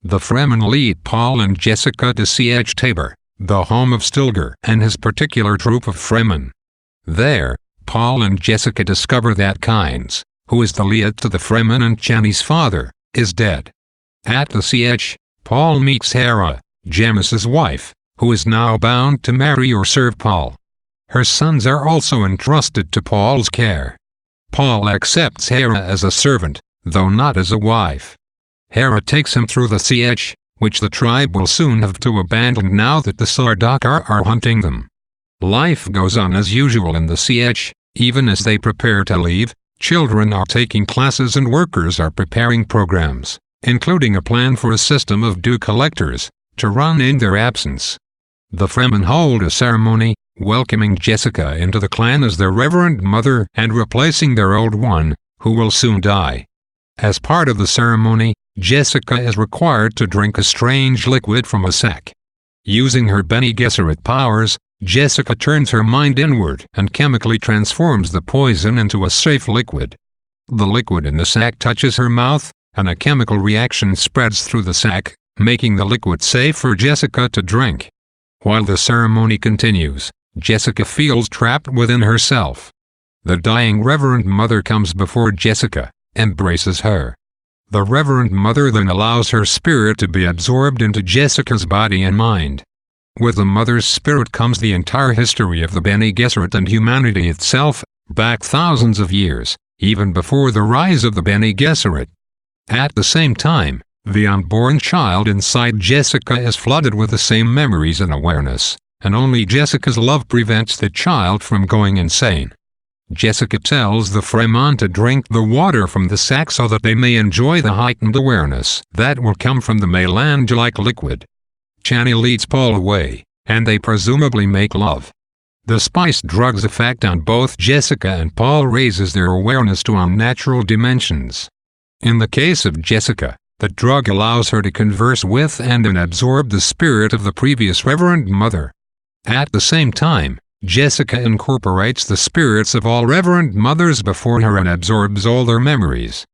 The Fremen lead Paul and Jessica to Siege Tabor, the home of Stilgar and his particular troop of Fremen. There, Paul and Jessica discover that Kynes, who is the lead to the Fremen and Chani's father, is dead. At the siege, Paul meets Hera, Jameis's wife, who is now bound to marry or serve Paul. Her sons are also entrusted to Paul's care. Paul accepts Hera as a servant, though not as a wife. Hera takes him through the siege, which the tribe will soon have to abandon now that the Sardaukar are hunting them. Life goes on as usual in the siege. Even as they prepare to leave, children are taking classes and workers are preparing programs, including a plan for a system of due collectors, to run in their absence. The Fremen hold a ceremony, welcoming Jessica into the clan as their Reverend Mother and replacing their old one, who will soon die. As part of the ceremony, Jessica is required to drink a strange liquid from a sack. Using her Bene Gesserit powers, Jessica turns her mind inward and chemically transforms the poison into a safe liquid. The liquid in the sack touches her mouth, and a chemical reaction spreads through the sack, making the liquid safe for Jessica to drink. While the ceremony continues, Jessica feels trapped within herself. The dying Reverend Mother comes before Jessica, embraces her. The Reverend Mother then allows her spirit to be absorbed into Jessica's body and mind. With the Mother's spirit comes the entire history of the Bene Gesserit and humanity itself, back thousands of years, even before the rise of the Bene Gesserit. At the same time, the unborn child inside Jessica is flooded with the same memories and awareness, and only Jessica's love prevents the child from going insane. Jessica tells the Fremen to drink the water from the sack so that they may enjoy the heightened awareness that will come from the melange-like liquid. Chani leads Paul away, and they presumably make love. The spiced drug's effect on both Jessica and Paul raises their awareness to unnatural dimensions. In the case of Jessica, the drug allows her to converse with and then absorb the spirit of the previous Reverend Mother. At the same time, Jessica incorporates the spirits of all Reverend Mothers before her and absorbs all their memories.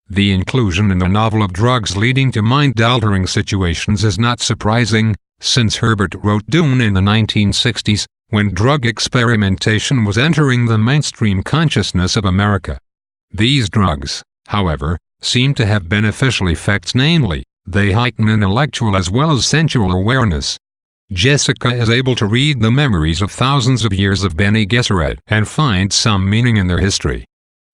The inclusion in the novel of drugs leading to mind-altering situations is not surprising, since Herbert wrote Dune in the 1960s, when drug experimentation was entering the mainstream consciousness of America. These drugs, however, seem to have beneficial effects, namely, they heighten intellectual as well as sensual awareness. Jessica is able to read the memories of thousands of years of Bene Gesserit and find some meaning in their history.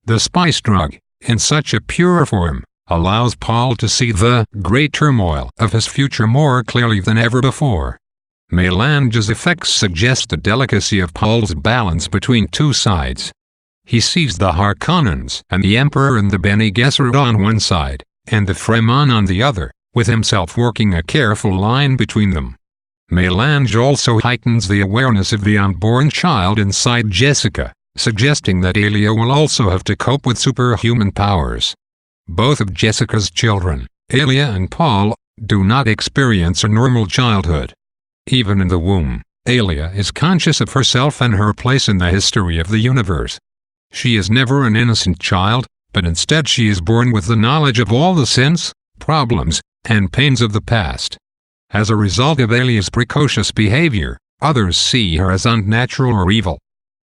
The spice drug, in such a pure form, allows Paul to see the great turmoil of his future more clearly than ever before. Melange's effects suggest the delicacy of Paul's balance between two sides. He sees the Harkonnens and the Emperor and the Bene Gesserit on one side, and the Fremen on the other, with himself working a careful line between them. Melange also heightens the awareness of the unborn child inside Jessica, suggesting that Aelia will also have to cope with superhuman powers. Both of Jessica's children, Aelia and Paul, do not experience a normal childhood. Even in the womb, Aelia is conscious of herself and her place in the history of the universe. She is never an innocent child, but instead she is born with the knowledge of all the sins, problems, and pains of the past. As a result of Aelia's precocious behavior, others see her as unnatural or evil,